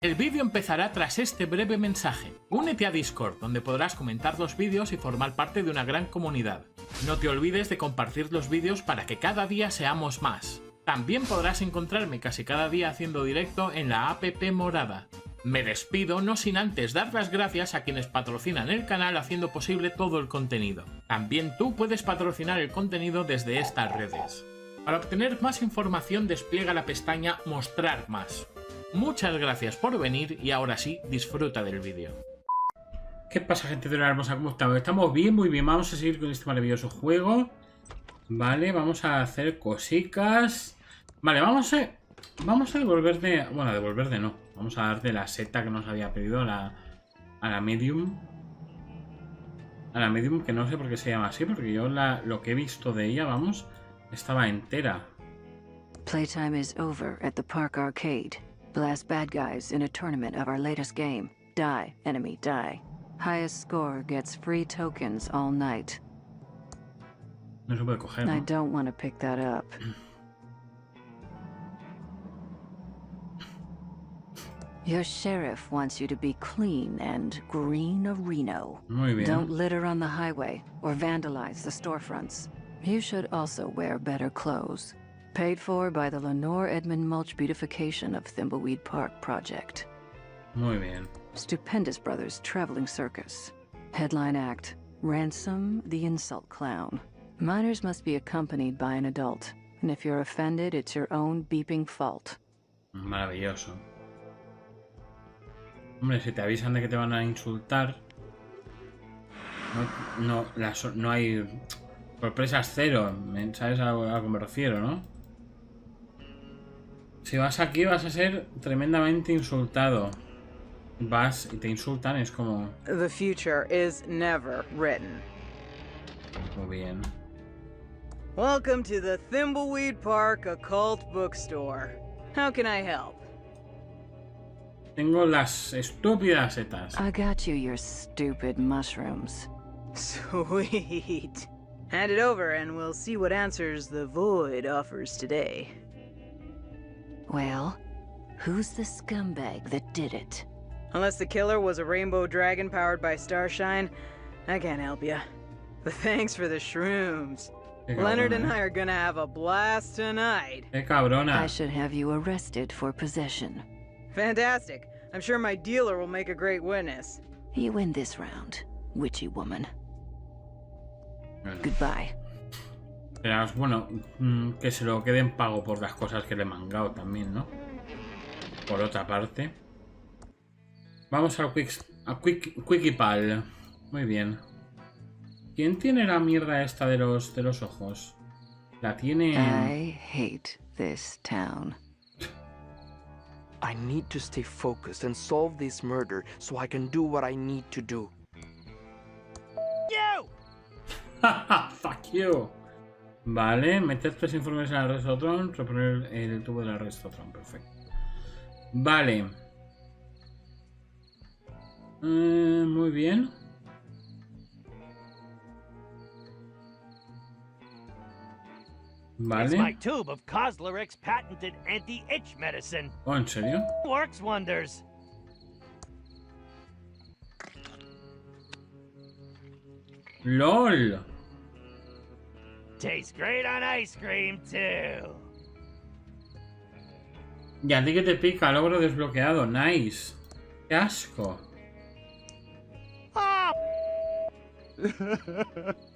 El vídeo empezará tras este breve mensaje. Únete a Discord, donde podrás comentar los vídeos y formar parte de una gran comunidad. No te olvides de compartir los vídeos para que cada día seamos más. También podrás encontrarme casi cada día haciendo directo en la app morada. Me despido no sin antes dar las gracias a quienes patrocinan el canal haciendo posible todo el contenido. También tú puedes patrocinar el contenido desde estas redes. Para obtener más información despliega la pestaña Mostrar más. Muchas gracias por venir y ahora sí, disfruta del vídeo. ¿Qué pasa, gente de la hermosa? ¿Cómo estamos? Estamos bien, muy bien. Vamos a seguir con este maravilloso juego. Vale, vamos a hacer cositas. Vale, vamos a devolver de... Bueno, devolver de no. Vamos a darle la seta que nos había pedido a la medium. A la medium, que no sé por qué se llama así, porque yo lo que he visto de ella, vamos, estaba entera. Playtime is over at the Park Arcade. Blast bad guys in a tournament of our latest game. Die, enemy, die. Highest score gets free tokens all night. No se puede coger, ¿no? I don't want to pick that up. Your sheriff wants you to be clean and green a Reno. Muy bien. Don't litter on the highway or vandalize the storefronts. You should also wear better clothes. Paid for by the Lenore Edmund Mulch Beautification of Thimbleweed Park project. Muy bien. Stupendous Brothers Traveling Circus. Headline act, Ransom the Insult Clown. Minors must be accompanied by an adult, and if you're offended, it's your own beeping fault. Maravilloso. Hombre, si te avisan de que te van a insultar, no hay sorpresas cero, ¿sabes a lo que me refiero, no? Si vas aquí vas a ser tremendamente insultado. Vas y te insultan, es como... The future is never written. Muy bien. Welcome to the Thimbleweed Park Occult Bookstore. How can I help? Tengo las estúpidas setas. I got you your stupid mushrooms. Sweet. Hand it over and we'll see what answers the void offers today. Well, who's the scumbag that did it? Unless the killer was a rainbow dragon powered by starshine, I can't help ya. But thanks for the shrooms. Leonard and I are gonna have a blast tonight. ¡Qué cabrona! I should have you arrested for possession. Fantastic. I'm sure my dealer will make a great witness. You win this round, witchy woman. Bueno. Goodbye. Bueno, que se lo quede en pago por las cosas que le he mangado también, ¿no? Por otra parte. Vamos al Quickie Pal. Muy bien. ¿Quién tiene la mierda esta de los ojos? La tiene... I hate this town. I need to stay focused and solve this murder so I can do what I need to do. You! Fuck you. Vale, meter 3 informes en el Arrestotron, reponer el tubo del Arrestotron, perfecto. Vale. Muy bien. Vale. It's my tube of Kozlaric's patented anti-itch medicine. Oh, ¿en serio? Works wonders. LOL. Tastes great on ice cream too. Y a ti que te pica, logro desbloqueado, nice. Qué asco. Oh!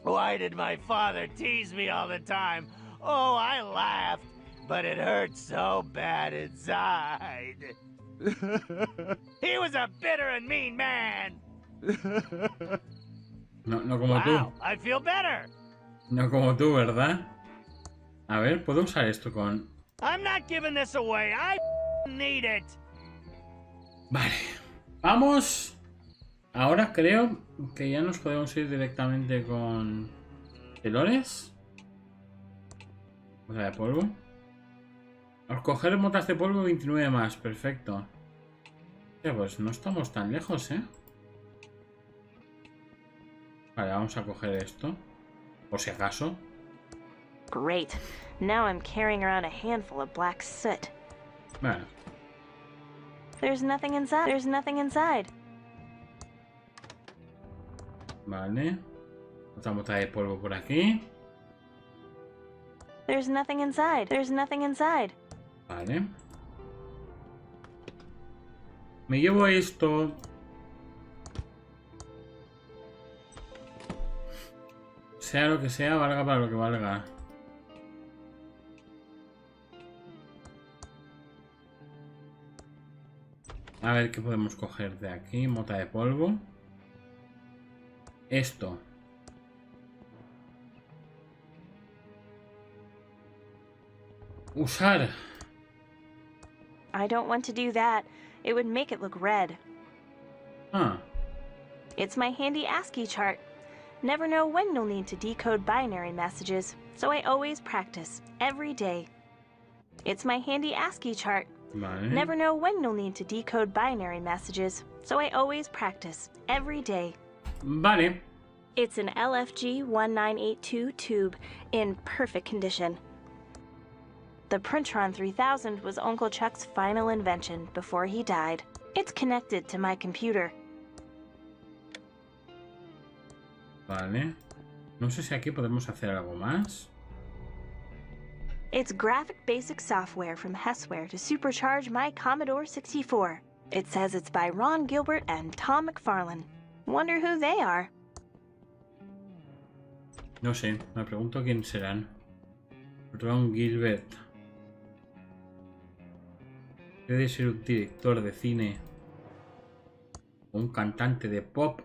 Why did my father tease me all the time? Oh, I laughed, but it hurt so bad inside. He was a bitter and mean man. No como Wow, tú. I feel better. No como tú, ¿verdad? A ver, ¿puedo usar esto con...? I'm not giving this away. I need it. Vale. Vamos. Ahora creo que ya nos podemos ir directamente con... ¿Telores? Bola de polvo. Al coger botas de polvo 29 más, perfecto. Pues no estamos tan lejos, ¿eh? Vale, vamos a coger esto. Por si acaso. Great. Now I'm carrying around a handful of black soot. Bueno. There's nothing inside. There's nothing inside. Vale. Otra bota de polvo por aquí. There's nothing inside. There's nothing inside. Vale. Me llevo esto. Sea lo que sea, valga para lo que valga. A ver qué podemos coger de aquí. Mota de polvo. Esto. Usar. I don't want to do that. It would make it look red. Ah. It's my handy ASCII chart. Never know when you'll need to decode binary messages, so I always practice, every day. It's my handy ASCII chart. Vale. Never know when you'll need to decode binary messages, so I always practice, every day. Vale. It's an LFG 1982 tube in perfect condition. The Printron 3000 was Uncle Chuck's final invention before he died. It's connected to my computer. Vale. No sé si aquí podemos hacer algo más. It's graphic basic software from Hessware to supercharge my Commodore 64. It says it's by Ron Gilbert and Tom McFarlane. Wonder who they are. No sé, me pregunto quién serán. Ron Gilbert. Debe ser un director de cine. O un cantante de pop.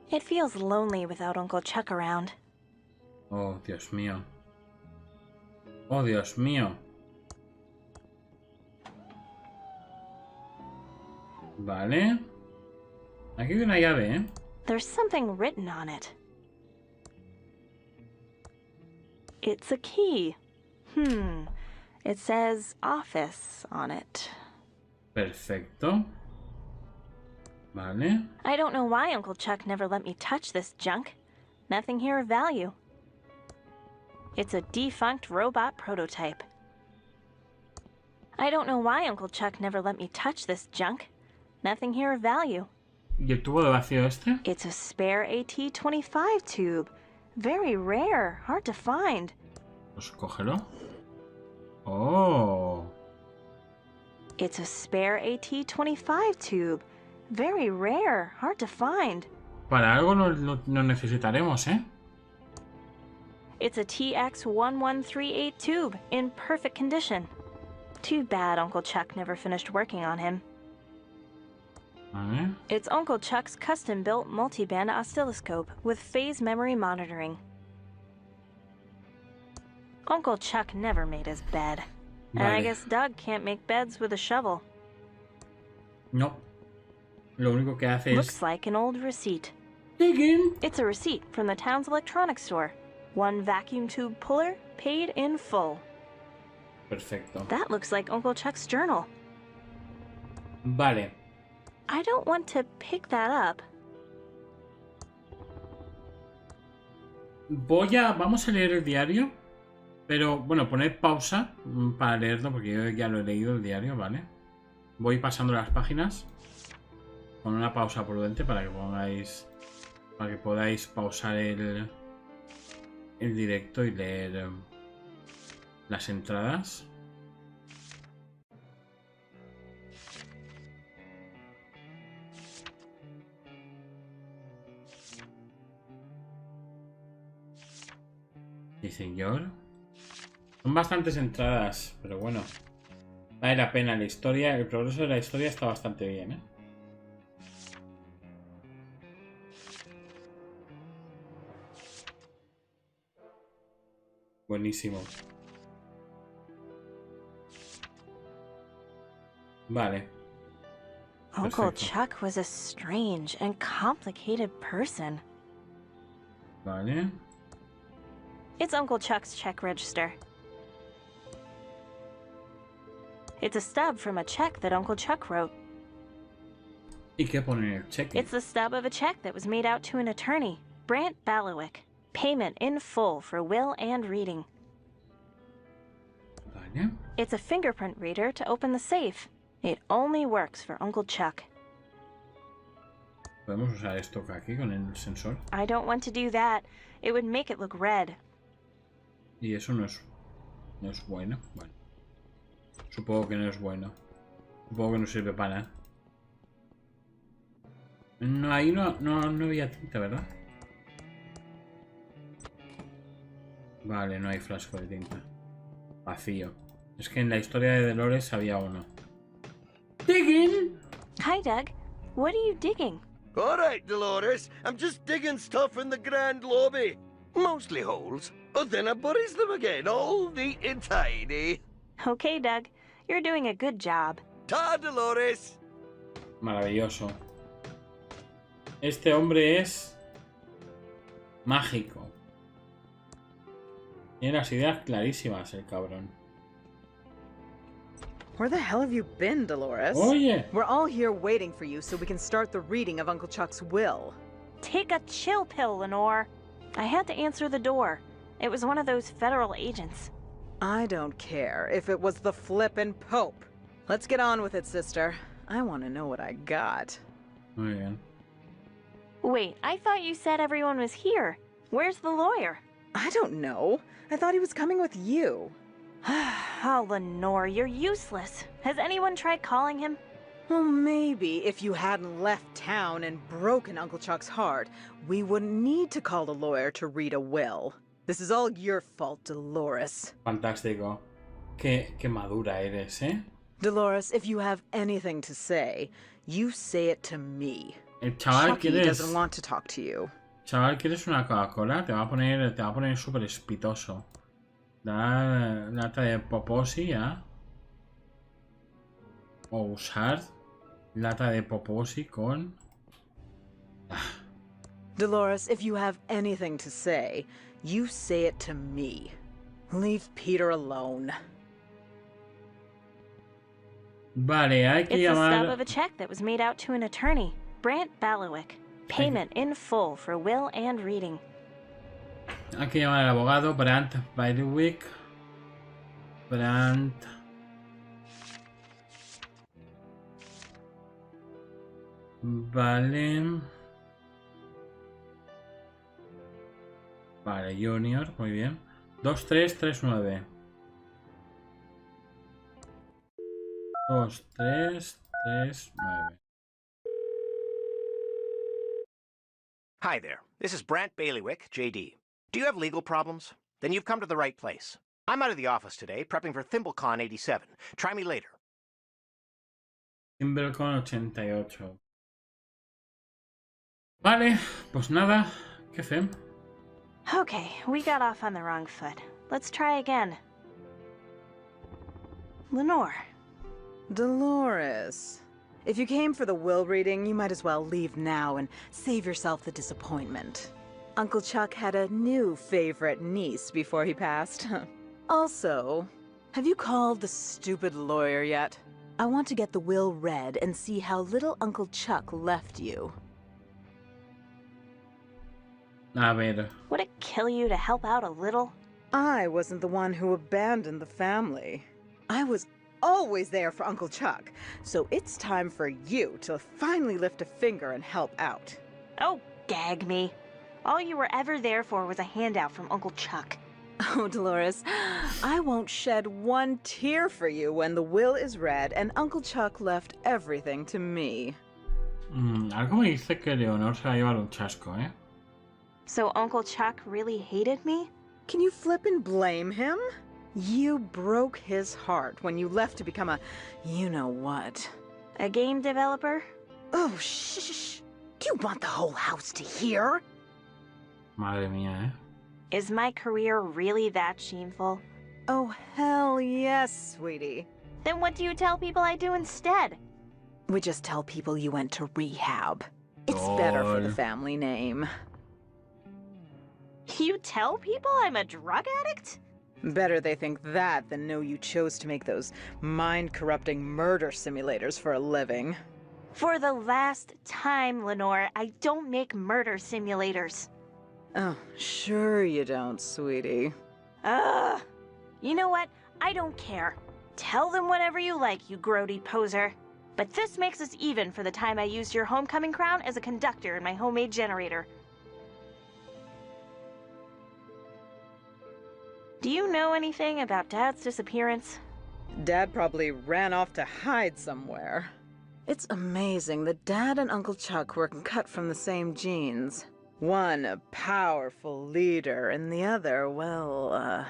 It feels lonely without Uncle Chuck around. Oh, Dios mío. Oh, Dios mío. Vale. Aquí hay una llave, ¿eh? There's something written on it. It's a key. It says office on it. Perfecto. Vale. I don't know why Uncle Chuck never let me touch this junk. Nothing here of value. It's a defunct robot prototype. I don't know why Uncle Chuck never let me touch this junk. Nothing here of value. ¿Y el tubo de vacío este? It's a spare AT-25 tube. Very rare, hard to find. Pues cógelo. Oh. It's a spare AT-25 tube. Very rare, hard to find. Para algo no necesitaremos, ¿eh? It's a TX1138 tube in perfect condition. Too bad Uncle Chuck never finished working on him. Vale. It's Uncle Chuck's custom-built multi-band oscilloscope with phase memory monitoring. Uncle Chuck never made his bed. And I Vale. guess Doug can't make beds with a shovel. No. Lo único que hace es... Looks like an old receipt. Digging. It's a receipt from the town's electronics store. One vacuum tube puller, paid in full. Perfecto. That looks like Uncle Chuck's journal. Vale. I don't want to pick that up. Vamos a leer el diario. Pero, bueno, poner pausa para leerlo, porque yo ya lo he leído el diario, ¿vale? Voy pasando las páginas con una pausa prudente para que podáis pausar el directo y leer las entradas. Sí, señor. Son bastantes entradas, pero bueno. Vale la pena la historia. El progreso de la historia está bastante bien, ¿eh? Buenísimo. Vale. Uncle Perfecto. Chuck was a strange and complicated person. Vale. It's Uncle Chuck's check register. It's a stub from a check that Uncle Chuck wrote. ¿Y qué pone en el cheque? It's the stub of a check that was made out to an attorney, Brant Balawick. Payment in full for will and reading. Vale. It's a fingerprint reader to open the safe. It only works for Uncle Chuck. Podemos usar esto aquí con el sensor. I don't want to do that. It would make it look red. Y eso no es bueno. Bueno. Supongo que no es bueno. Supongo que no sirve para nada. No, ahí no había tinta, ¿verdad? Vale, no hay frasco de tinta. Vacío. Es que en la historia de Dolores había uno. Digging! Hi, Doug. What are you digging? All right, Dolores. I'm just digging stuff in the grand lobby. Mostly holes. But then I buries them again, all neat and tidy. Okay, Doug. You're doing a good job. Ta, Dolores! Maravilloso. Este hombre es mágico. Tiene las ideas clarísimas, el cabrón. Where the hell have you been, Dolores? Oye. We're all here waiting for you so we can start the reading of Uncle Chuck's will. Take a chill pill, Lenore. I had to answer the door. It was one of those federal agents. I don't care if it was the flippin' Pope. Let's get on with it, sister. I want to know what I got. Muy bien. Wait, I thought you said everyone was here. Where's the lawyer? I don't know. I thought he was coming with you. Oh, Lenore, you're useless. Has anyone tried calling him? Well, maybe if you hadn't left town and broken Uncle Chuck's heart, we wouldn't need to call a lawyer to read a will. This is all your fault, Dolores. Fantástico. Qué madura eres, ¿eh? Dolores, if you have anything to say, you say it to me. El chaval Chucky quieres... doesn't want to talk to you. Chaval, ¿quieres una Coca-Cola? Te va a poner súper espitoso. Da lata de poposi, ¿ya? O usar lata de poposi con... Dolores, if you have anything to say, you say it to me. Leave Peter alone. Vale, hay que It's a stub llamar... of a check that was made out to an attorney, Brant Balawick. Payment in full for will and reading. Hay que llamar al abogado Brant Balawick. Brant... Vale... Vale, Junior, muy bien. 2339. 2339. Hi there. This is Brant Bailiwick, JD. Do you have legal problems? Then you've come to the right place. I'm out of the office today, prepping for ThimbleCon 87. Try me later. ThimbleCon 88. Vale, pues nada. ¿Qué hacemos? Okay, we got off on the wrong foot. Let's try again. Lenore. Dolores. If you came for the will reading, you might as well leave now and save yourself the disappointment. Uncle Chuck had a new favorite niece before he passed. Also, have you called the stupid lawyer yet? I want to get the will read and see how little Uncle Chuck left you. A ver. Would it kill you to help out a little? I wasn't the one who abandoned the family. I was always there for Uncle Chuck, so it's time for you to finally lift a finger and help out. Oh, gag me. All you were ever there for was a handout from Uncle Chuck. Oh, Dolores, I won't shed one tear for you when the will is read and Uncle Chuck left everything to me. Algo me dice que Leonor se va a llevar un chasco, ¿eh? So Uncle Chuck really hated me? Can you flip and blame him? You broke his heart when you left to become a you-know-what. A game developer? Oh, shh. Do you want the whole house to hear? Madre mía, ¿eh? Is my career really that shameful? Oh, hell yes, sweetie. Then what do you tell people I do instead? We just tell people you went to rehab. It's better for the Lol. family name. You tell people I'm a drug addict? Better they think that than know you chose to make those mind-corrupting murder simulators for a living. For the last time, Lenore, I don't make murder simulators. Oh, sure you don't, sweetie. Ugh. You know what? I don't care. Tell them whatever you like, you grody poser. But this makes us even for the time I used your homecoming crown as a conductor in my homemade generator. Do you know anything about Dad's disappearance? Dad probably ran off to hide somewhere. It's amazing that Dad and Uncle Chuck were cut from the same genes. One a powerful leader, and the other, well,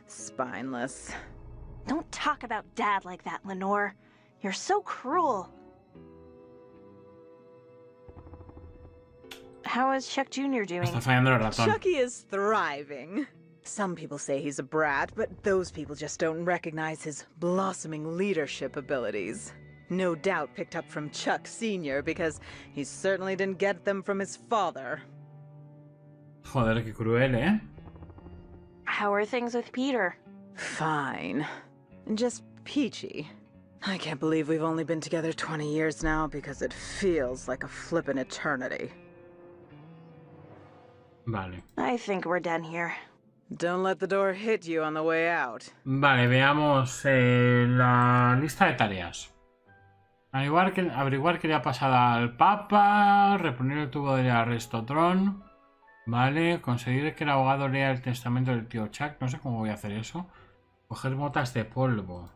spineless. Don't talk about Dad like that, Lenore. You're so cruel. How is Chuck Jr. doing? Está fallando el ratón. Chucky is thriving. Some people say he's a brat, but those people just don't recognize his blossoming leadership abilities. No doubt picked up from Chuck Sr. because he certainly didn't get them from his father. Joder, qué cruel, ¿eh? How are things with Peter? Fine. Just peachy. I can't believe we've only been together 20 years now because it feels like a flippin' eternity. Vale. I think we're done here. Don't let the door hit you on the way out. Vale, veamos la lista de tareas. Averiguar qué le ha pasado al Papa, reponer el tubo del arrestotron. Vale, conseguir que el abogado lea el testamento del tío Chuck. No sé cómo voy a hacer eso. Coger botas de polvo.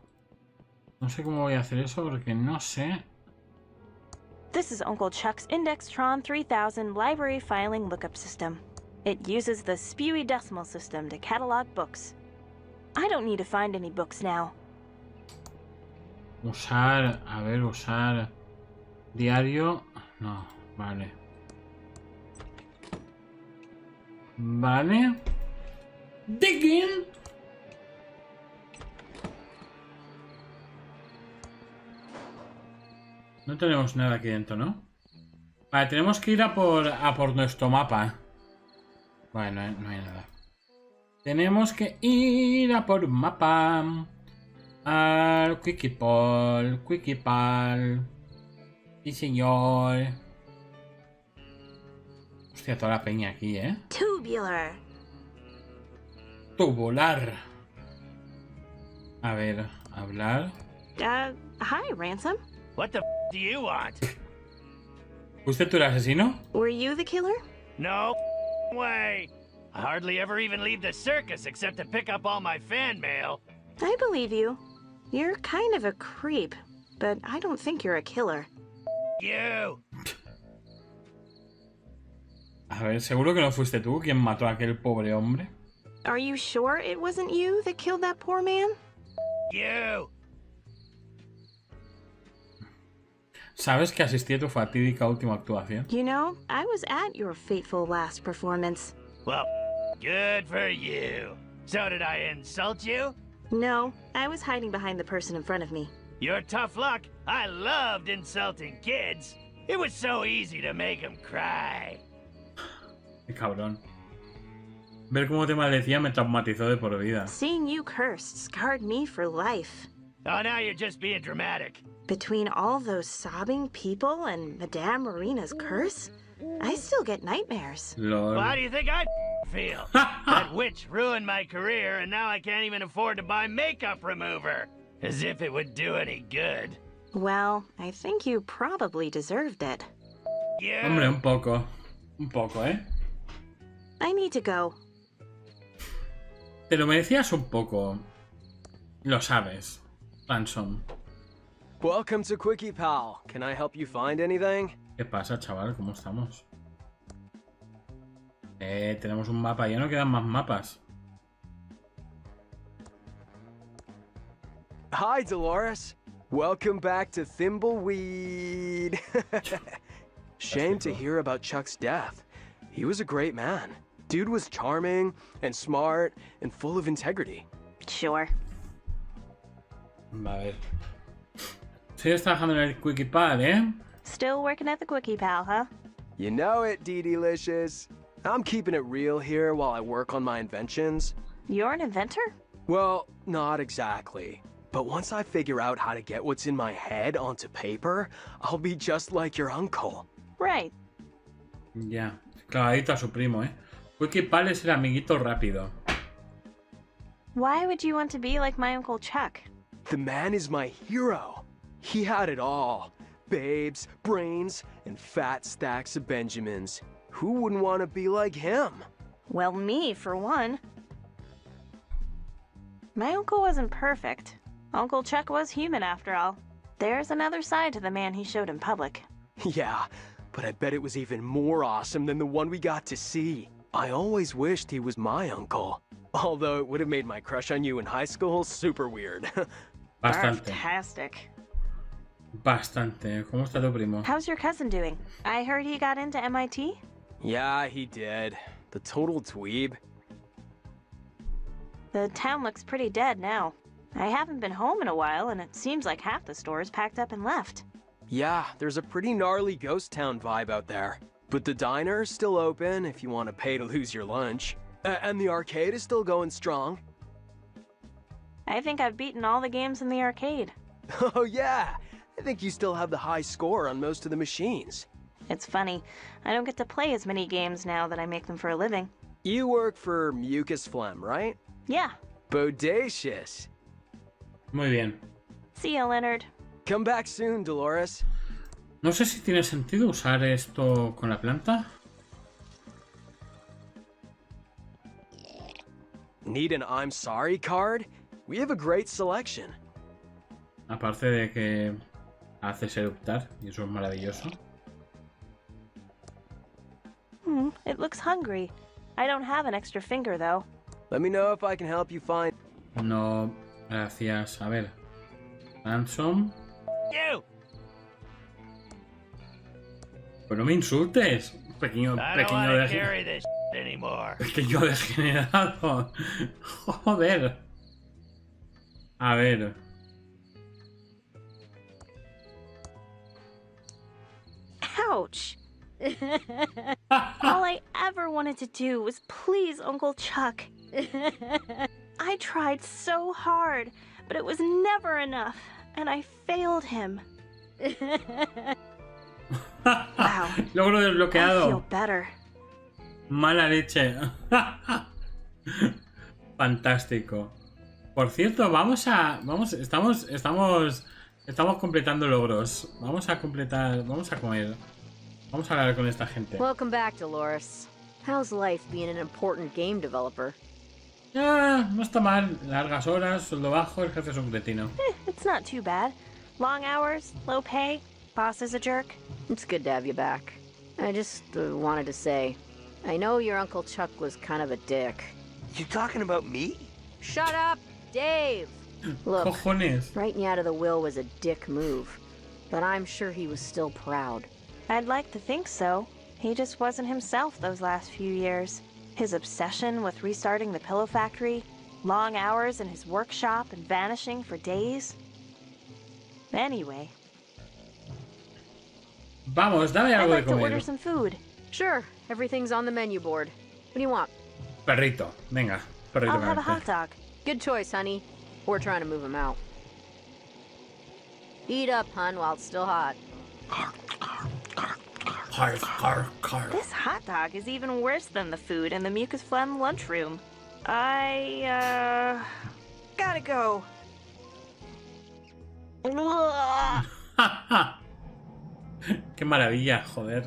No sé cómo voy a hacer eso porque no sé. This is Uncle Chuck's Indextron 3000 library filing lookup system. It uses the Spewy decimal system to catalog books. I don't need to find any books now. Usar, a ver, usar diario. No, vale. Vale. Digging. No tenemos nada aquí dentro, ¿no? Vale, tenemos que ir a por nuestro mapa. Vale, no hay nada. Tenemos que ir a por un mapa. Al Quickie Pal. Sí, señor. Hostia, toda la peña aquí, ¿eh? Tubular. Tubular. A ver, hablar. Hi, Ransom. What the do you want? ¿Usted tú el asesino? Were you the killer? No way. I hardly ever even leave the circus except to pick up all my fan mail. I believe you. You're kind of a creep, but I don't think you're a killer. You. A ver, seguro que no fuiste tú quien mató a aquel pobre hombre. Are you sure it wasn't you that killed that poor man? You. ¿Sabes que asistí a tu fatídica última actuación? You know, I was at your fateful last performance. Well, good for you. So did I insult you? No, I was hiding behind the person in front of me. You're tough luck. I loved insulting kids. It was so easy to make them cry. Qué cabrón. Ver cómo te maldecía me traumatizó de por vida. Seeing you cursed scarred me for life. Oh, now you're just being dramatic. Between all those sobbing people and Madame Marina's curse, I still get nightmares. Lol. Well, how do you think I feel? That witch ruined my career, and now I can't even afford to buy makeup remover. As if it would do any good. Well, I think you probably deserved it. Yeah. Hombre, un poco. Un poco, ¿eh? I need to go. Te lo merecías un poco. Lo sabes, Ransom. Welcome to Quickie Pal. Can I help you find anything? ¿Qué pasa, chaval? ¿Cómo estamos? Tenemos un mapa. Ya no quedan más mapas. Hi, Dolores. Welcome back to Thimbleweed. Shame to hear about Chuck's death. He was a great man. Dude was charming and smart and full of integrity. Sure. A ver. Sigues trabajando en el Quickie Pal, ¿eh? Still working at the Quickie Pal, huh? You know it, Dee-Delicious. I'm keeping it real here while I work on my inventions. You're an inventor? Well, not exactly. But once I figure out how to get what's in my head onto paper, I'll be just like your uncle. Right. Ya. Clavadito a su primo, ¿eh? Quickie Pal es el amiguito rápido. Why would you want to be like my Uncle Chuck? The man is my hero. He had it all. Babes, brains, and fat stacks of Benjamins. Who wouldn't want to be like him? Well, me, for one. My uncle wasn't perfect. Uncle Chuck was human, after all. There's another side to the man he showed in public. Yeah, but I bet it was even more awesome than the one we got to see. I always wished he was my uncle. Although it would have made my crush on you in high school super weird. Bastante. Fantastic. Bastante. ¿Cómo está tu primo? How's your cousin doing? I heard he got into MIT? Yeah, he did. The total dweeb. The town looks pretty dead now. I haven't been home in a while, and it seems like half the stores packed up and left. Yeah, there's a pretty gnarly ghost town vibe out there. But the diner is still open if you want to pay to lose your lunch. And the arcade is still going strong. I think I've beaten all the games in the arcade. Oh yeah, I think you still have the high score on most of the machines. It's funny, I don't get to play as many games now that I make them for a living. You work for Mucus Phlegm, right? Yeah. Bodacious. Muy bien. See ya, Leonard. Come back soon, Dolores. No sé si tiene sentido usar esto con la planta. Need an I'm sorry card? We have a great selection. Aparte de que haces eruptar, y eso es maravilloso. It looks hungry. I don't have an extra finger, though. Let me know if I can help you find... No, gracias. A ver. Ransom. You! Pues no me insultes. Pequeño I don't want to de... carry this anymore. Pequeño degenerado. Joder. A ver. Ouch! All I ever wanted to do was please Uncle Chuck. I tried so hard, but it was never enough, and I failed him. Wow. Logro I desbloqueado. feel better. Mala leche. Fantástico. Por cierto, estamos completando logros. Vamos a comer. Vamos a hablar con esta gente. Welcome back, Dolores. How's life being an important game developer? No está mal. Largas horas, sueldo bajo, el jefe es un cretino. It's not too bad. Long hours, low pay, boss is a jerk. It's good to have you back. I just wanted to say, I know your Uncle Chuck was kind of a dick. You talking about me? Shut up, Dave! Look, Cojones. writing you out of the will was a dick move, but I'm sure he was still proud. I'd like to think so. He just wasn't himself those last few years. His obsession with restarting the pillow factory, long hours in his workshop and vanishing for days. Anyway. Vamos, dame I'd algo like de to comer. order some food. Sure, everything's on the menu board. What do you want? Perrito, venga. Perrito I'll have a caliente. hot dog. Good choice, honey. We're trying to move him out. Eat up, hun, while it's still hot. This hot dog is even worse than the food in the Mucus Phlegm lunchroom. I, gotta go. Qué maravilla, joder.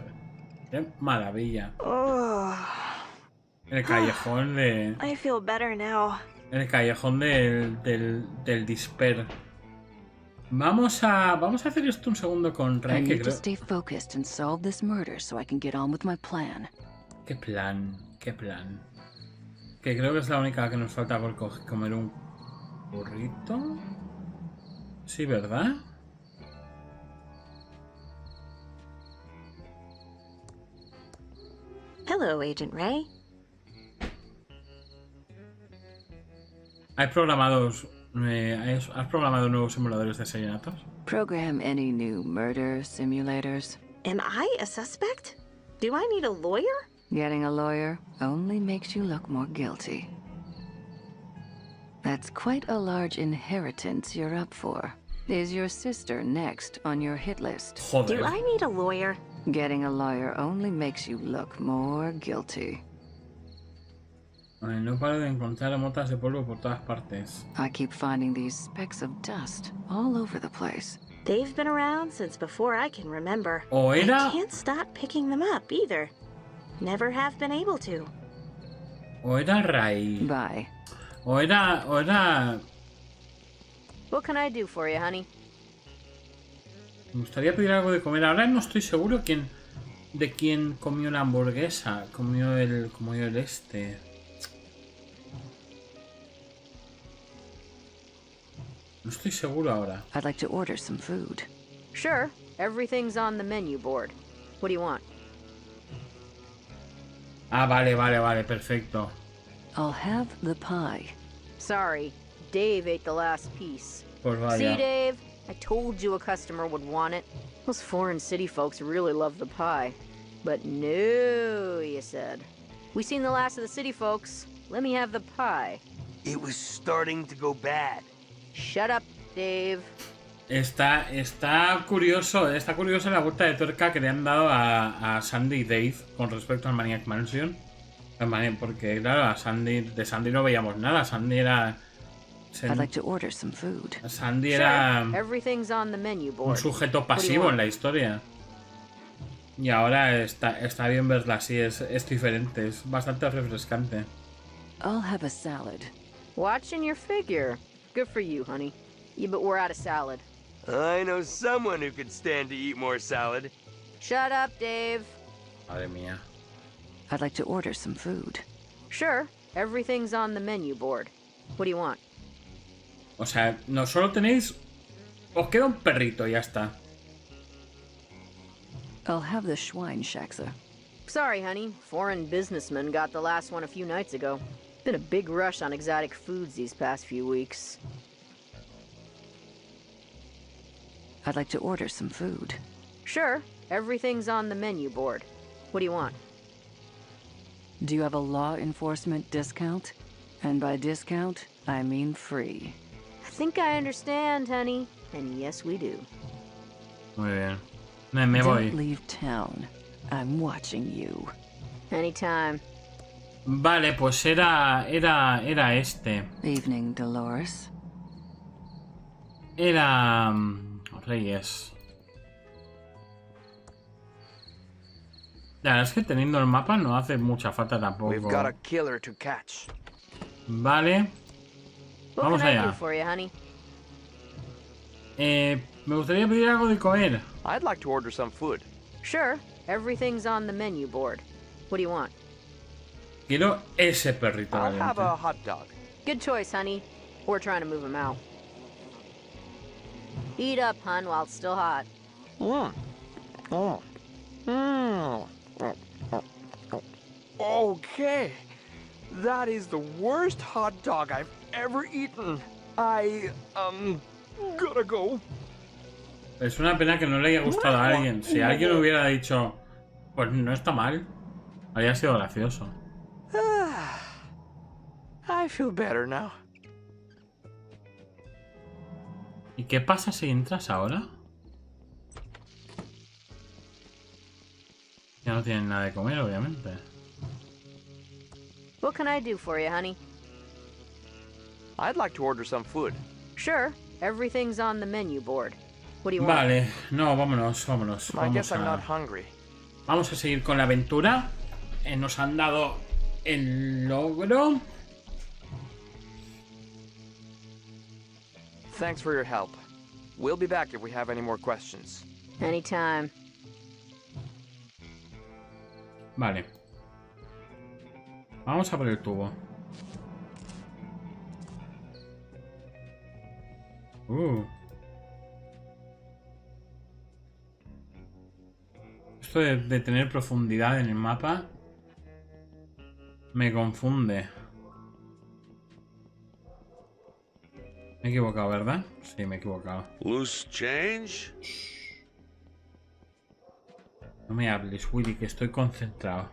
Qué maravilla. El callejón de... I feel better now. El callejón del Disper. Vamos a hacer esto un segundo con I Ray, que need to creo... stay focused and solve this murder so I can get on with my plan. ¿Qué plan? ¿Qué plan? Que creo que es la única que nos falta por comer un burrito. Sí, ¿verdad? Hello, Agent Ray. ¿Has programado nuevos simuladores de asesinatos? Program any new murder simulators. Am I a suspect? Do I need a lawyer? Getting a lawyer only makes you look more guilty. That's quite a large inheritance you're up for. Is your sister next on your hit list? Joder. Do I need a lawyer? Getting a lawyer only makes you look more guilty. Ay, no paro de encontrar motas de polvo por todas partes. I keep finding these specks of dust all over the place. They've been around since before I can remember. O I era... can't stop picking them up either. Never have been able to. O era raíz. Bye. O era... What can I do for you, honey? Me gustaría pedir algo de comer. Ahora no estoy seguro de quién comió la hamburguesa. Comió el este. No estoy seguro ahora. I'd like to order some food. Sure. Everything's on the menu board. What do you want? Ah, vale, perfecto. I'll have the pie. Sorry, Dave ate the last piece. Pues vaya. See, Dave? I told you a customer would want it. Those foreign city folks really love the pie. But no, you said. We seen the last of the city folks. Let me have the pie. It was starting to go bad. Shut up, Dave. Está curiosa la vuelta de tuerca que le han dado a Sandy y Dave con respecto al Maniac Mansion. Porque claro, de Sandy no veíamos nada. Sandy era... I'd like to order some food. Sandy era Everything's on the menu board. un sujeto pasivo en la historia. Y ahora está bien verla así, es diferente, es bastante refrescante. I'll have a salad. Watching your figure. Good for you, honey. Yeah, but we're out of salad. I know someone who could stand to eat more salad. Shut up, Dave. Madre mía. I'd like to order some food. Sure. Everything's on the menu board. What do you want? O sea, no solo tenéis... Os queda un perrito y ya está. I'll have the Schweinshaxe. Sorry, honey. Foreign businessman got the last one a few nights ago. Been a big rush on exotic foods these past few weeks. I'd like to order some food. Sure. Everything's on the menu board. What do you want? Do you have a law enforcement discount? And by discount, I mean free. I think I understand, honey. And yes, we do. Muy bien. Me voy. Don't leave town. I'm watching you. Anytime. Vale, pues era este. Evening, Dolores. Era... Reyes. La verdad es que teniendo el mapa no hace mucha falta tampoco. We've got a killer to catch. Vale. Vamos allá. Me gustaría pedir algo de comer. I'd like to order some food. Sure. Everything's on the menu board. What do you want? Quiero ese perrito. I'll have a hot dog. Good choice, honey. We're trying to move him out. Eat up, hun, while it's still hot. Okay. That is the worst hot dog I've ever eaten. I, gotta go. Es una pena que no le haya gustado a alguien. Si alguien hubiera dicho, pues no está mal, habría sido gracioso. I feel better now. ¿Y qué pasa si entras ahora? Ya no tienen nada de comer, obviamente. What can I do for you, honey? I'd like to order some food. Sure. Everything's on the menu board. What do you want? Vale, no, vámonos. I guess I'm not hungry. Vamos a seguir con la aventura. Nos han dado el logro. Thanks for your help. We'll be back if we have any more questions. Anytime. Vale. Vamos a por el tubo. Esto de tener profundidad en el mapa me confunde. Me he equivocado, ¿verdad? Sí, me he equivocado. Loose change? No me hables, Willy, que estoy concentrado.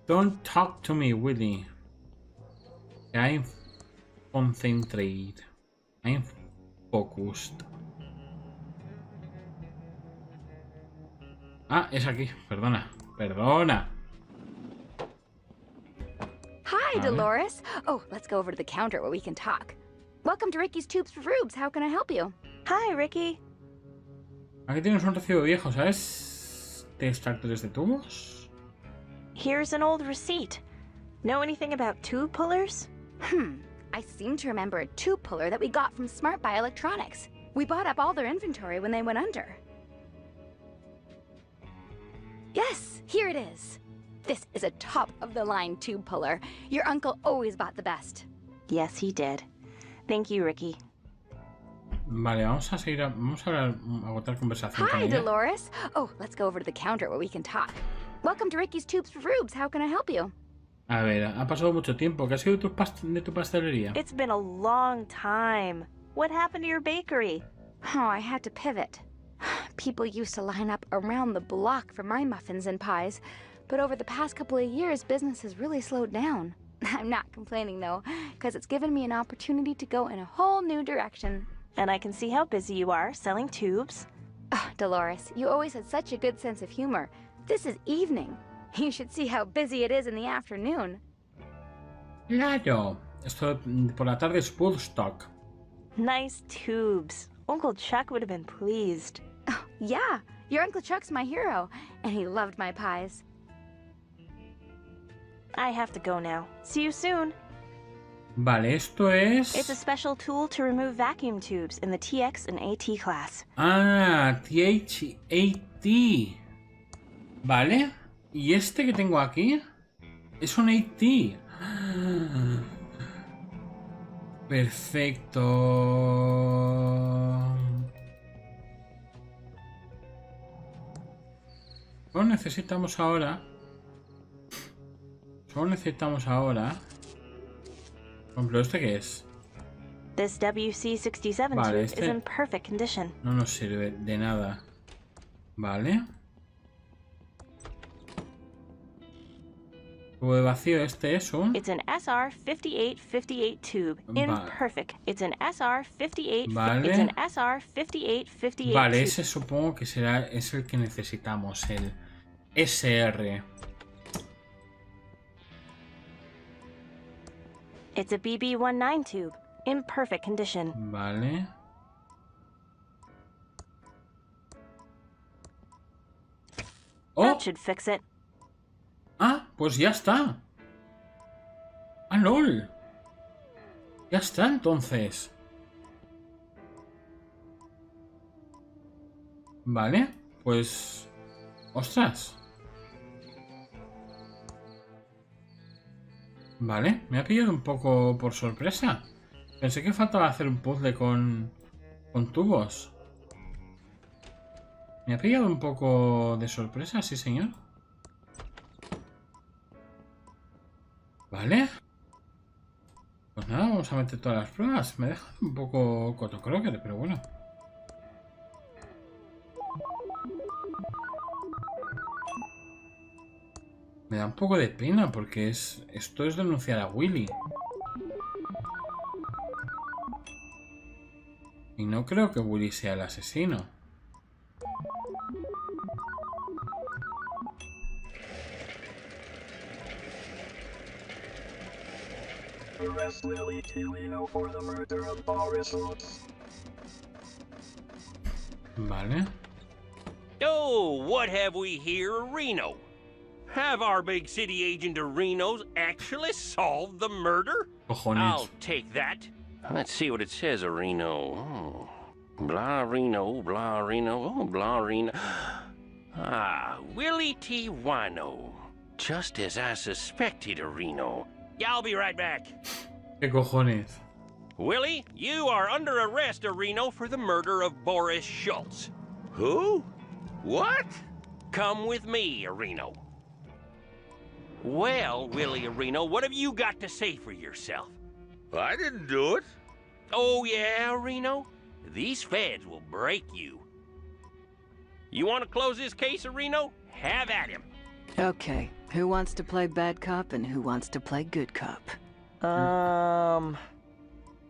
Don't talk to me, Willy. I'm concentrated. I'm focused. Ah, es aquí. Perdona. Perdona. Hi, Dolores. Oh, let's go over to the counter where we can talk. Welcome to Ricky's Tubes for Rubes. How can I help you? Hi, Ricky. Aquí tienes un recibo viejo, ¿sabes? ¿De extractores de tubos? Here's an old receipt. Know anything about tube pullers? I seem to remember a tube puller that we got from Smart Buy Electronics. We bought up all their inventory when they went under. Yes, here it is. This is a top-of-the-line tube puller. Your uncle always bought the best. Yes, he did. Thank you, Ricky. Vale, vamos a seguir. Vamos a hablar, a agotar conversación con Hi, ella. Dolores. Oh, let's go over to the counter where we can talk. Welcome to Ricky's Tubes for Rubes. How can I help you? A ver, ha pasado mucho tiempo. ¿Qué ha sido de tu pastelería? It's been a long time. What happened to your bakery? Oh, I had to pivot. People used to line up around the block for my muffins and pies, but over the past couple of years, business has really slowed down. I'm not complaining, though, because it's given me an opportunity to go in a whole new direction. And I can see how busy you are selling tubes. Oh, Dolores, you always had such a good sense of humor. This is evening. You should see how busy it is in the afternoon. Claro. Esto por la tarde es Woodstock. Nice tubes. Uncle Chuck would have been pleased. Oh, yeah, your Uncle Chuck's my hero, and he loved my pies. I have to go now. See you soon. Vale, esto es... It's a special tool to remove vacuum tubes in the TX and AT class. Ah, TH-AT. Vale. ¿Y este que tengo aquí? Es un AT. Perfecto. Solo necesitamos ahora... Por ejemplo, ¿este qué es? This WC-67 Vale, tube este- is in perfect condition. No nos sirve de nada. Vale. Tubo de vacío, este es un... It's an SR5858 tube. In Vale. perfect. It's an SR58. Vale. It's an SR5858 Vale, tube. ese supongo que es el que necesitamos, el SR. It's a BB19 tube. In perfect condition. Vale. ¡Oh! That should fix it. Ah, pues ya está. Ah, lol. Ya está, entonces. Vale, pues... ¡Ostras! Vale, me ha pillado un poco por sorpresa. Pensé que faltaba hacer un puzzle con tubos. Me ha pillado un poco de sorpresa, sí señor. Vale. Pues nada, vamos a meter todas las pruebas. Me deja un poco cotocroker, pero bueno. Me da un poco de pena porque esto es denunciar a Willy. Y no creo que Willy sea el asesino. Arrest Lily Tilino for the murder of Boris. Vale. Oh, what have we here, Reno? Have our big city agent of Reno's actually solved the murder? Cojones. I'll take that. Let's see what it says, Reno. Oh. Blah Reno, blah Reno, oh, blah Reno. Ah, Willie T. Wino. Just as I suspected, Reno. Yeah, I'll be right back. ¿Qué cojones? Willie, you are under arrest, Reno, for the murder of Boris Schultz. Who? What? Come with me, Reno. Well, Willie Reno, what have you got to say for yourself? I didn't do it. Oh, yeah, Reno? These feds will break you. You want to close this case, Reno? Have at him. Okay, who wants to play bad cop and who wants to play good cop? Logro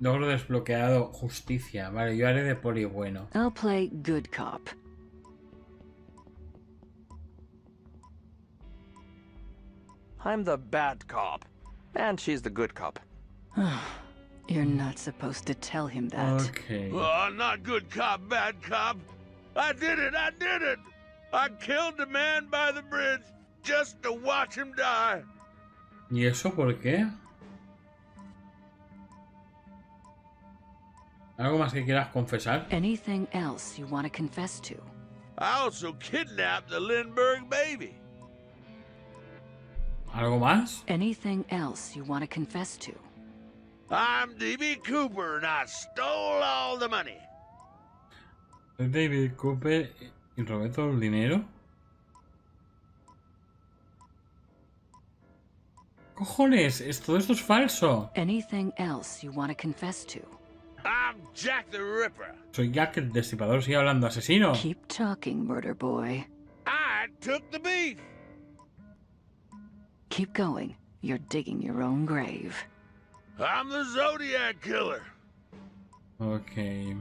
desbloqueado. Justicia. Vale, yo haré de poli bueno. I'll play good cop. I'm the bad cop. And she's the good cop. You're not supposed to tell him that. Ok. Oh, not good cop, bad cop. I did it, I did it! I killed the man by the bridge just to watch him die. ¿Y eso por qué? ¿Algo más que quieras confesar? Anything else you want to confess to? I also kidnapped the Lindbergh baby. ¿Algo más? Anything else you want to confess to? I'm D.B. Cooper and I stole all the money. Soy David Cooper y robé todo el dinero. ¡Cojones! Todo esto es falso. Anything else you want to confess to? I'm Jack the Ripper. Soy Jack el Destripador, sigue hablando asesino. Keep talking, murder boy. I took the beef. Keep going. You're digging your own grave. I'm the Zodiac Killer. Ok.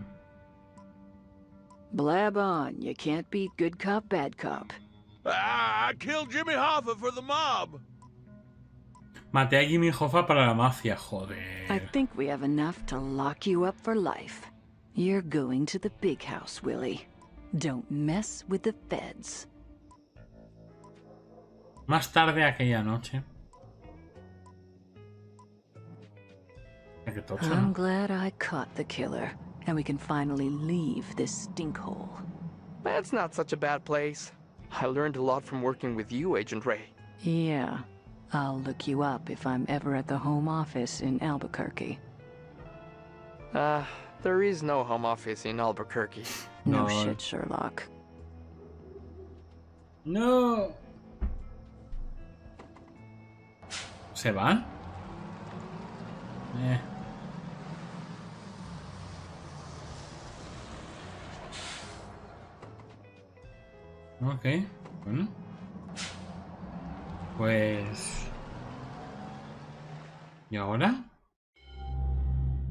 Blab on. You can't beat good cop, bad cop. I killed Jimmy Hoffa for the mob. Maté a Jimmy Hoffa para la mafia, joder. I think we have enough to lock you up for life. You're going to the big house, Willie. Don't mess with the feds. Más tarde aquella noche. I'm glad I caught the killer, and we can finally leave this stinkhole. That's not such a bad place. I learned a lot from working with you, Agent Ray. Yeah. I'll look you up if I'm ever at the home office in Albuquerque. There is no home office in Albuquerque. No shit, Sherlock. No. ¿Se van? Ok, bueno. Pues... ¿Y ahora?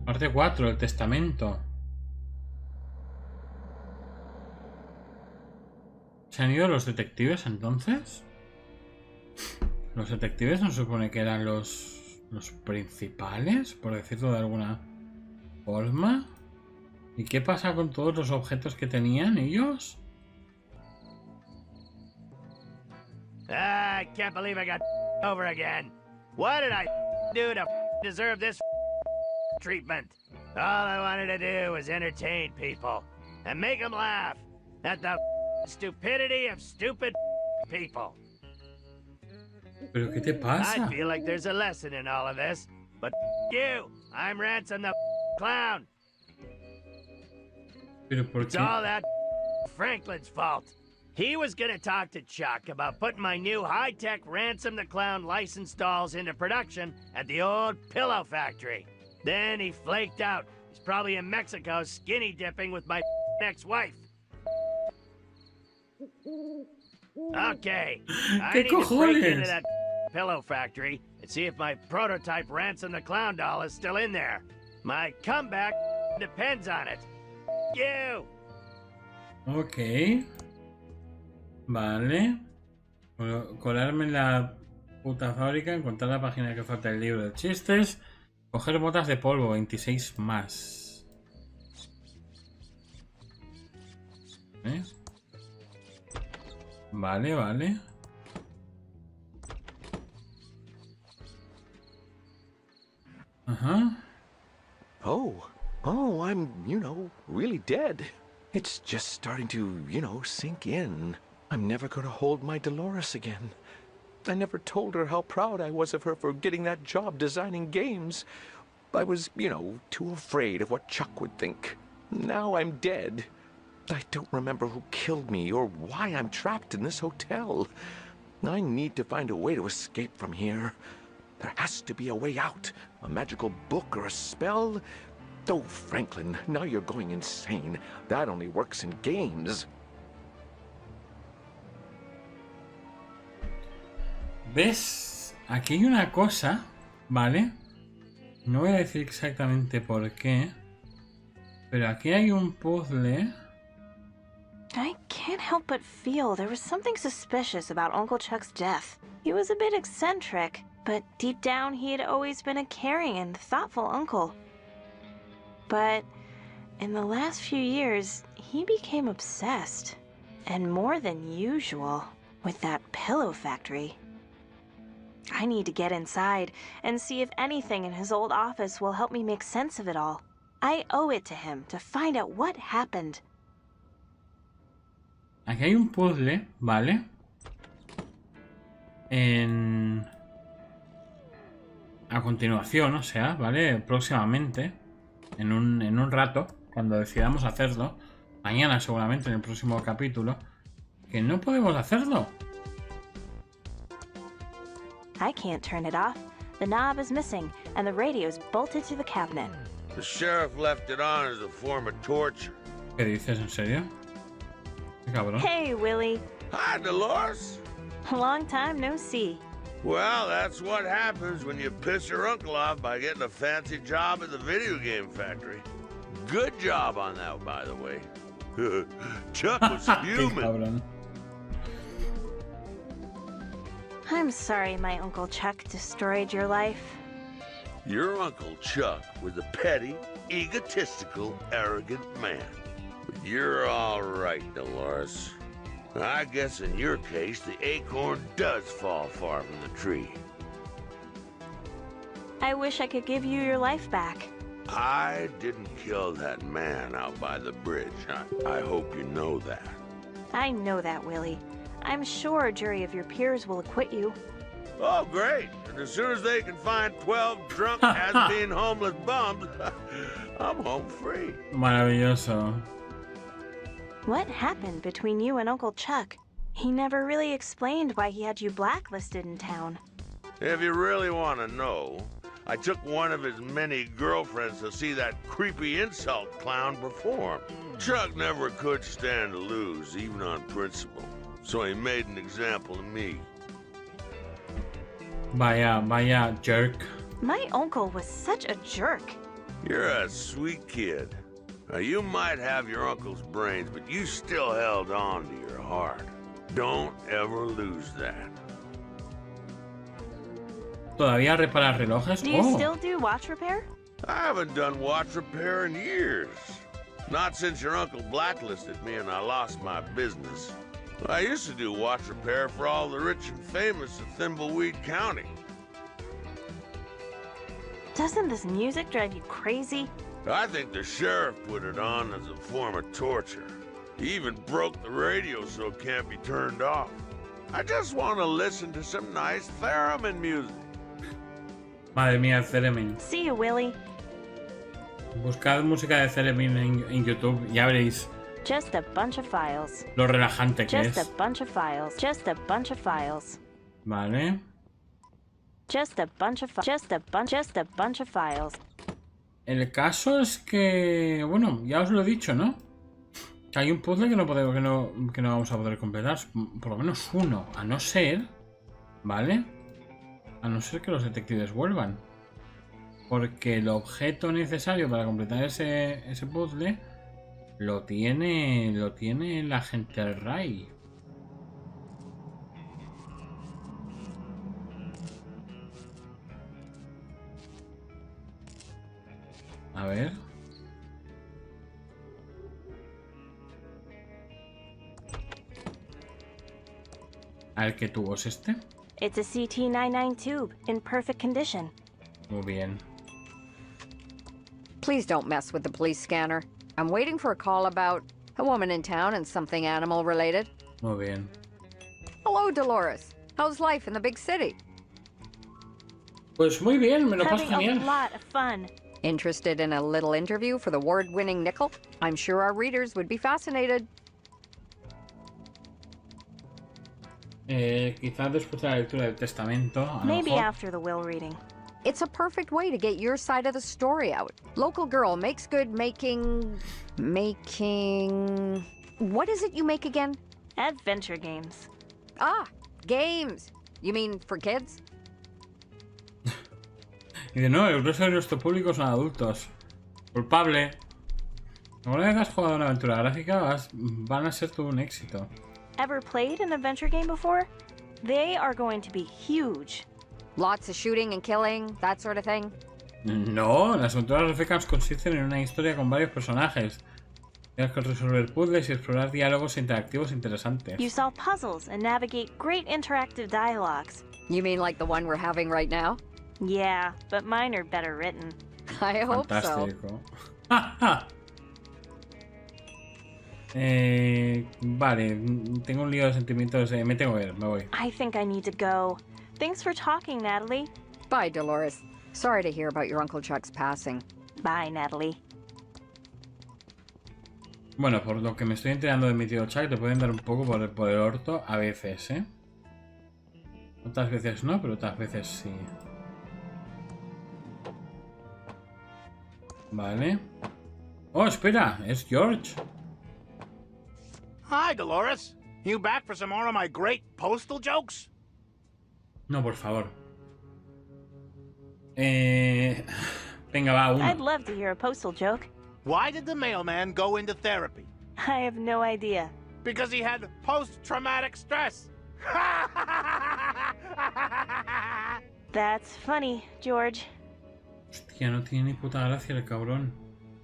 Parte 4, el Testamento. ¿Se han ido los detectives entonces? Los detectives no se supone que eran los principales, por decirlo de alguna forma. ¿Y qué pasa con todos los objetos que tenían ellos? I can't believe I got over again. What did I do to deserve this treatment? All I wanted to do was entertain people and make them laugh at the stupidity of stupid people. ¿Pero qué te pasa? I feel like there's a lesson in all of this, but you, I'm Ransom the Clown. ¿Pero por It's qué? all that Franklin's fault. He was gonna talk to Chuck about putting my new high-tech Ransom the Clown license dolls into production at the old pillow factory. Then he flaked out. He's probably in Mexico skinny dipping with my ex-wife. Okay, I need to break into that pillow factory and see if my prototype Ransom the Clown doll is still in there. My comeback depends on it. You! Ok. Vale. Colarme en la puta fábrica, encontrar la página que falta del libro de chistes, coger botas de polvo, 26 más. Vale, vale. Ajá. Oh, I'm, really dead. It's just starting to, sink in. I'm never gonna hold my Dolores again. I never told her how proud I was of her for getting that job designing games. I was, too afraid of what Chuck would think. Now I'm dead. I don't remember who killed me or why I'm trapped in this hotel. I need to find a way to escape from here. There has to be a way out. A magical book or a spell. Oh, Franklin, now you're going insane. That only works in games. ¿Ves? Aquí hay una cosa, ¿vale? No voy a decir exactamente por qué. Pero aquí hay un puzzle. I can't can't help but feel there was something suspicious about Uncle Chuck's death. He was a bit eccentric, but deep down he had always been a caring and thoughtful uncle. But in the last few years, he became obsessed, and more than usual, with that pillow factory. I need to get inside and see if anything in his old office will help me make sense of it all. I owe it to him to find out what happened. Aquí hay un puzzle, ¿vale? A continuación, o sea, ¿vale? Próximamente, en un rato, cuando decidamos hacerlo, mañana seguramente en el próximo capítulo, que no podemos hacerlo. I can't turn it off. The knob is missing, and the radio's bolted to the cabinet. The sheriff left it on as a form of torture. ¿Qué dices? ¿En serio? Qué cabrón. Hey, Willie. Hi, Dolores. Long time no see. Well, that's what happens when you piss your uncle off by getting a fancy job at the video game factory. Good job on that, by the way. Chuck was human. I'm sorry my Uncle Chuck destroyed your life. Your Uncle Chuck was a petty, egotistical, arrogant man. But you're all right, Dolores. I guess in your case, the acorn does fall far from the tree. I wish I could give you your life back. I didn't kill that man out by the bridge. I hope you know that. I know that, Willie. I'm sure a jury of your peers will acquit you. Oh, great. And as soon as they can find 12 drunk, has-been homeless bums, I'm home free. Maravilloso. What happened between you and Uncle Chuck? He never really explained why he had you blacklisted in town. If you really want to know, I took one of his many girlfriends to see that creepy insult clown perform. Chuck never could stand to lose, even on principle. So he made an example of me. Vaya jerk. My uncle was such a jerk. You're a sweet kid. Now, you might have your uncle's brains, but you still held on to your heart. Don't ever lose that. ¿Todavía reparas relojes? Do you still do watch repair? I haven't done watch repair in years. Not since your uncle blacklisted me and I lost my business. I used to do watch repair for all the rich and famous of Thimbleweed County. Doesn't this music drive you crazy? I think the sheriff put it on as a form of torture. He even broke the radio so it can't be turned off. I just want to listen to some nice theremin music. Madre mía, theremin. See you, Willie. Buscad música de theremin en YouTube, ya veréis. Just a bunch of files. Lo relajante que es. Just a bunch of files. Just a bunch of files. Vale. Just a bunch of files. El caso es que, bueno, ya os lo he dicho, ¿no? Que hay un puzzle que no vamos a poder completar, por lo menos uno, a no ser, ¿vale? A no ser que los detectives vuelvan. Porque el objeto necesario para completar ese puzzle lo tiene el agente Ray. A ver. A ver, ¿qué tubo es este? It's a CT-99 tube in perfect condition. Muy bien. Please don't mess with the police scanner. I'm waiting for a call about a woman in town and something animal related. Muy bien. Hello, Dolores. How's life in the big city? Pues muy bien, me lo paso Having genial. a lot of fun. Interested in a little interview for the award-winning Nickel? I'm sure our readers would be fascinated. Quizás después de la lectura del Testamento. A lo Maybe mejor. after the will reading. It's a perfect way to get your side of the story out. Local girl makes good making... What is it you make again? Adventure games. Ah, games. You mean for kids? Y de no, el grueso de nuestro público son adultos. Culpable. Alguna vez has jugado una aventura gráfica, van a ser todo un éxito. Ever played an adventure game before? They are going to be huge. Lots of shooting and killing, that sort of thing? No, las aventuras gráficas consisten en una historia con varios personajes. Tienes que resolver puzzles y explorar diálogos interactivos interesantes. You solve puzzles and navigate great interactive dialogues. You mean like the one we're having right now? Yeah, but mine are better written. I hope so. Fantástico. Vale, tengo un lío de sentimientos. Me tengo que ir, me voy. I think I need to go. Thanks for talking, Natalie. Bye, Dolores. Sorry to hear about your Uncle Chuck's passing. Bye, Natalie. Bueno, por lo que me estoy enterando de mi tío Chuck, le pueden dar un poco por el orto a veces, ¿eh? Otras veces no, pero otras veces sí. Vale. Oh, espera, es George. Hi, Dolores. You back for some more of my great postal jokes? No, por favor. Venga, va, uno. I'd love to hear a postal joke. Why did the mailman go into therapy? I have no idea. Because he had post-traumatic stress. That's funny, George. Hostia, no tiene ni puta gracia el cabrón.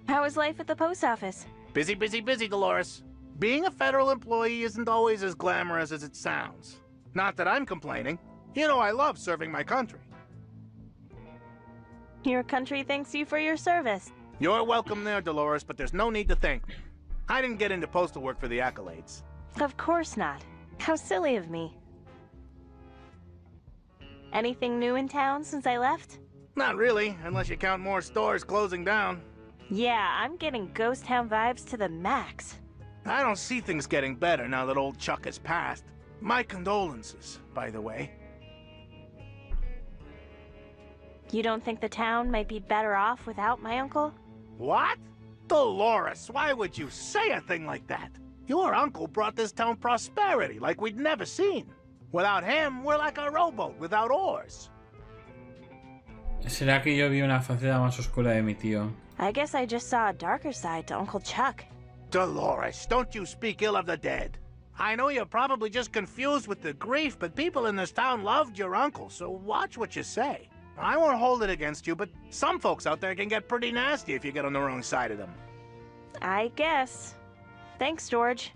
How is life at the post office? Busy, busy, busy, Dolores. Being a federal employee isn't always as glamorous as it sounds. Not that I'm complaining. You know I love serving my country. Your country thanks you for your service. You're welcome there, Dolores, but there's no need to thank me. I didn't get into postal work for the accolades. Of course not. How silly of me. Anything new in town since I left? Not really, unless you count more stores closing down. Yeah, I'm getting ghost town vibes to the max. I don't see things getting better now that old Chuck has passed. My condolences, by the way. You don't think the town might be better off without my uncle? What? Dolores, why would you say a thing like that? Your uncle brought this town prosperity like we'd never seen. Without him, we're like a rowboat without oars. ¿Será que yo vi una faceta más oscura de mi tío? I guess I just saw a darker side to Uncle Chuck. Dolores, don't you speak ill of the dead. I know you're probably just confused with the grief, but people in this town loved your uncle, so watch what you say. I won't hold it against you, but some folks out there can get pretty nasty if you get on the wrong side of them. I guess. Thanks, George.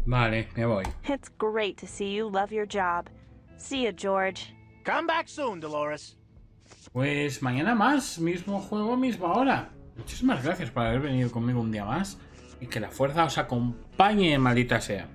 Vale, me voy. It's great to see you love your job. See you, George. Come back soon, Dolores. Pues mañana más, mismo juego, misma hora. Muchísimas gracias por haber venido conmigo un día más. Y que la fuerza os acompañe, maldita sea.